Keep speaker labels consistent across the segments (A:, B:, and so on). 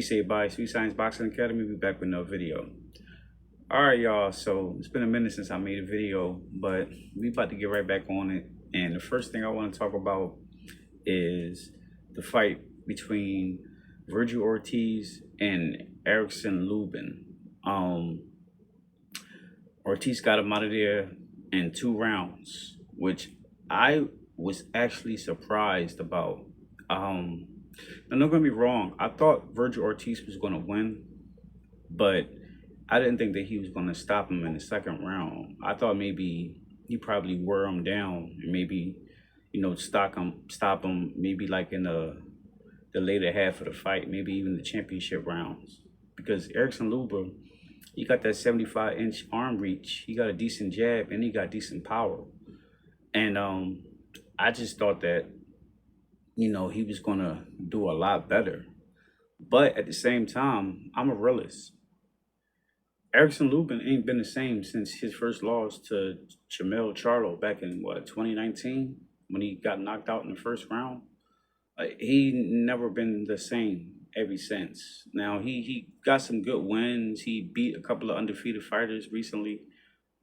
A: say by Sweet Science Boxing Academy. We're back with another video. All right, y'all. So it's been a minute since I made a video, but we about to get right back on it. And the first thing I want to talk about is the fight between Vergil Ortiz and Erickson Lubin. Ortiz got him out of there in 2 rounds, which I was actually surprised about. Now, don't get me wrong. I thought Vergil Ortiz was going to win, but I didn't think that he was going to stop him in the second round. I thought maybe he probably wore him down and maybe, stop him maybe like in the later half of the fight, maybe even the championship rounds. Because Erickson Lubin, he got that 75-inch arm reach. He got a decent jab and he got decent power. And I just thought that, he was going to do a lot better. But at the same time, I'm a realist. Erickson Lubin ain't been the same since his first loss to Jamel Charlo back in, 2019, when he got knocked out in the first round. He never been the same ever since. Now, he got some good wins. He beat a couple of undefeated fighters recently.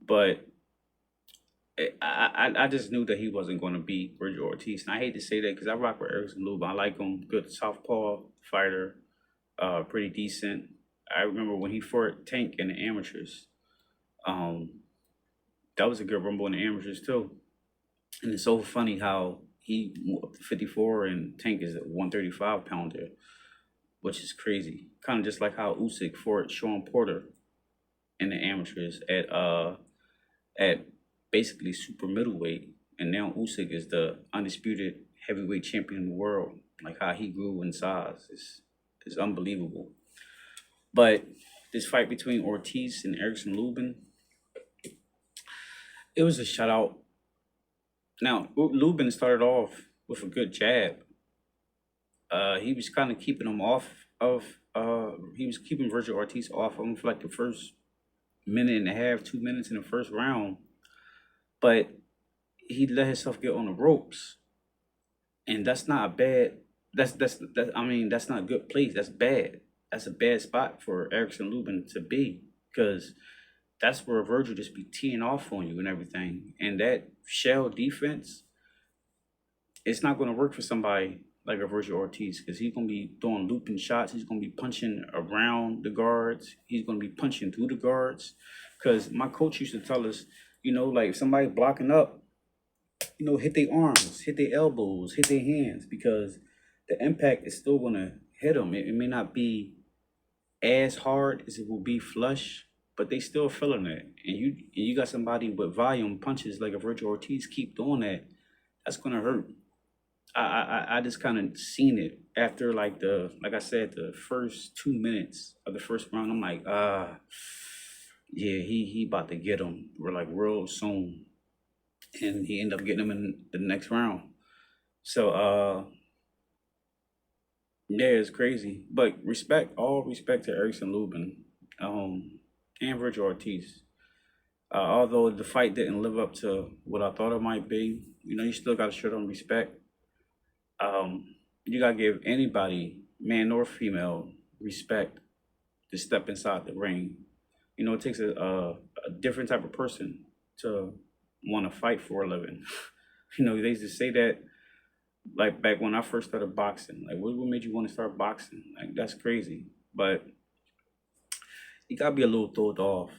A: But I just knew that he wasn't going to beat Vergil Ortiz. And I hate to say that because I rock with Erickson Lubin. I like him. Good southpaw fighter. Pretty decent. I remember when he fought Tank in the amateurs. That was a good rumble in the amateurs too. And it's so funny how he up to 54 and Tank is a 135 pounder, which is crazy. Kind of just like how Usyk fought Sean Porter in the amateurs at basically super middleweight, and now Usyk is the undisputed heavyweight champion in the world. Like how he grew in size is unbelievable. But this fight between Ortiz and Erickson Lubin, it was a shutout. Now, Lubin started off with a good jab. He was kind of keeping him off of, he was keeping Vergil Ortiz off of him for like the first minute and a half, 2 minutes in the first round. But he let himself get on the ropes. And that's not a bad, that's not a good place. That's bad. That's a bad spot for Erickson Lubin to be, because that's where Vergil just be teeing off on you and everything. And that shell defense, it's not going to work for somebody like a Vergil Ortiz, because he's going to be throwing looping shots. He's going to be punching around the guards. He's going to be punching through the guards. Because my coach used to tell us, like if somebody blocking up, hit their arms, hit their elbows, hit their hands, because the impact is still going to hit them. It may not be as hard as it will be flush, but they still feeling it. And you got somebody with volume punches like a Vergil Ortiz keep doing that, that's gonna hurt. I just kind of seen it after like I said, the first 2 minutes of the first round. I'm like, yeah, he about to get him. We're like real soon, and he ended up getting him in the next round. So yeah, it's crazy. But all respect to Erickson Lubin, and Vergil Ortiz. Although the fight didn't live up to what I thought it might be, you still got to show them respect. You got to give anybody, man or female, respect to step inside the ring. It takes a different type of person to want to fight for a living. They used to say that, like back when I first started boxing, like what made you want to start boxing? Like that's crazy. But you gotta be a little thrown off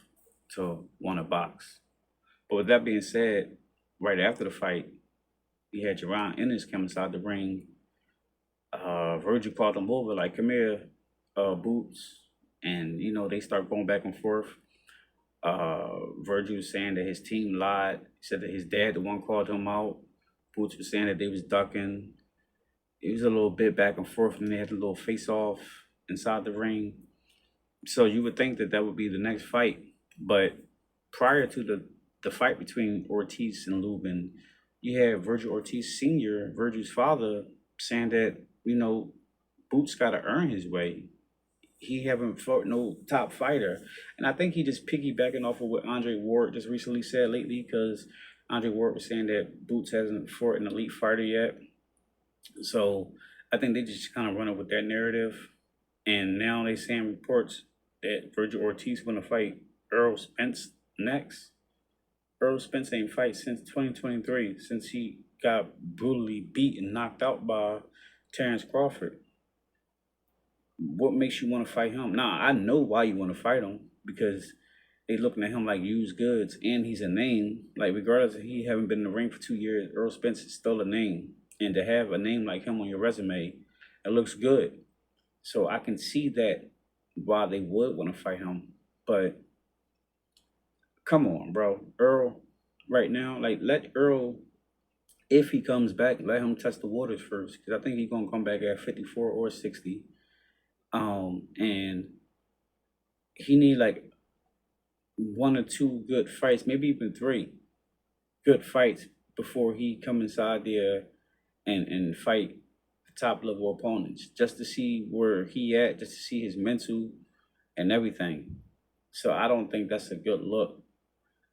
A: to want to box. But with that being said, right after the fight, we had Jaron Ennis come inside the ring. Vergil called him over, like, come here, Boots. And, they start going back and forth. Vergil was saying that his team lied. He said that his dad, the one, called him out. Boots was saying that they was ducking. It was a little bit back and forth, and they had a little face-off inside the ring. So you would think that would be the next fight. But prior to the fight between Ortiz and Lubin, you had Vergil Ortiz Sr., Vergil's father, saying that, Boots got to earn his way. He haven't fought no top fighter. And I think he just piggybacking off of what Andre Ward just recently said lately, because Andre Ward was saying that Boots hasn't fought an elite fighter yet. So I think they just kind of running with that narrative. And now they saying reports that Vergil Ortiz gonna fight Errol Spence next. Errol Spence ain't fight since 2023, since he got brutally beat and knocked out by Terrence Crawford. What makes you want to fight him? Nah, I know why you want to fight him, because they looking at him like used goods, and he's a name. Like, regardless if he haven't been in the ring for 2 years, Errol Spence is still a name, and to have a name like him on your resume, it looks good. So I can see that why they would want to fight him. But come on, bro, Earl, right now, like, let Earl, if he comes back, let him test the waters first, because I think he's gonna come back at 54 or 60. And he need like 1 or 2 good fights, maybe even 3 good fights before he come inside there and fight top level opponents, just to see where he at, just to see his mental and everything. So I don't think that's a good look.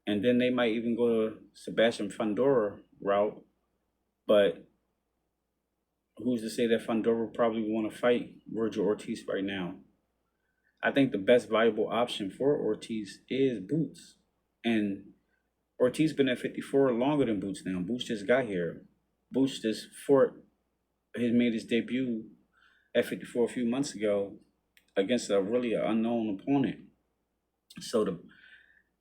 A: And then they might even go to Sebastian Fundora route, but who's to say that Fundora probably want to fight Vergil Ortiz right now? I think the best viable option for Ortiz is Boots. And Ortiz been at 54 longer than Boots now. Boots just got here. Boots just made his debut at 54 a few months ago against a really unknown opponent. So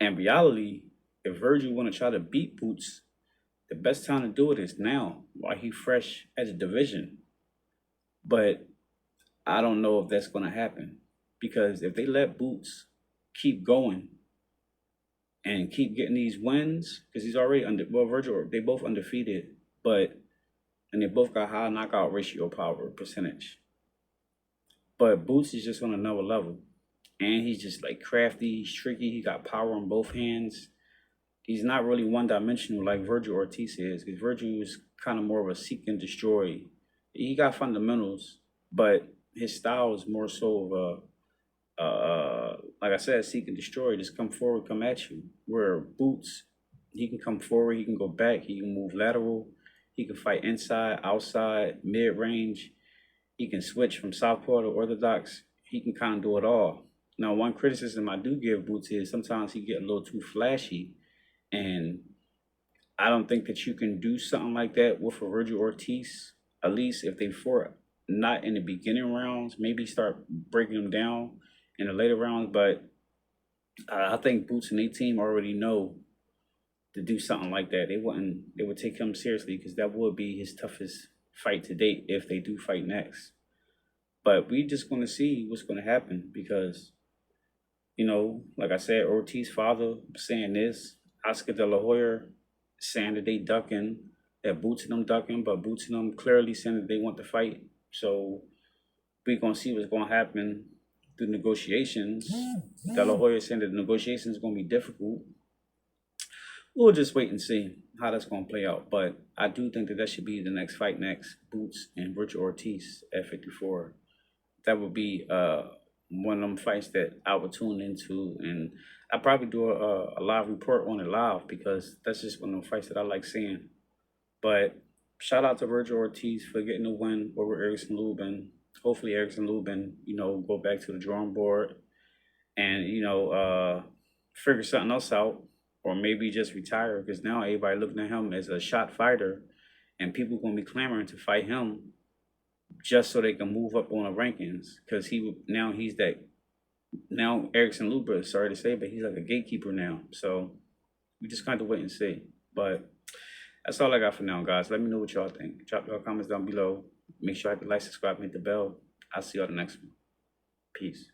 A: in reality, if Vergil want to try to beat Boots, the best time to do it is now, while he fresh as a division. But I don't know if that's going to happen, because if they let Boots keep going and keep getting these wins, because he's already Vergil, they both undefeated, and they both got high knockout ratio power percentage. But Boots is just on another level, and he's just like crafty, he's tricky, he got power on both hands. He's not really one-dimensional like Vergil Ortiz is, because Vergil is kind of more of a seek and destroy. He got fundamentals, but his style is more so of like I said, seek and destroy. Just come forward, come at you. Where Boots, he can come forward, he can go back, he can move lateral, he can fight inside, outside, mid-range. He can switch from southpaw to orthodox. He can kind of do it all. Now, one criticism I do give Boots is sometimes he get a little too flashy. And I don't think that you can do something like that with a Vergil Ortiz, at least if they fought not in the beginning rounds, maybe start breaking them down in the later rounds. But I think Boots and their team already know to do something like that. They would take him seriously, because that would be his toughest fight to date if they do fight next. But we just going to see what's going to happen, because, like I said, Ortiz's father saying this, Oscar De La Hoya saying that they ducking, that Boots and them ducking, but Boots and them clearly saying that they want to fight. So we're going to see what's going to happen through negotiations. De La Hoya saying that the negotiations going to be difficult. We'll just wait and see how that's going to play out. But I do think that should be the next fight next, Boots and Vergil Ortiz at 54. That would be one of them fights that I would tune into, and I probably do a live report on it live, because that's just one of them fights that I like seeing. But shout out to Vergil Ortiz for getting the win over Erickson Lubin. Hopefully Erickson Lubin, go back to the drawing board and, figure something else out, or maybe just retire, because now everybody looking at him as a shot fighter, and people going to be clamoring to fight him just so they can move up on the rankings, because now Erickson Lubin, sorry to say, but he's like a gatekeeper now. So we just kind of wait and see. But that's all I got for now, guys. Let me know what y'all think. Drop your comments down below. Make sure you like, subscribe, and hit the bell. I'll see y'all the next one. Peace.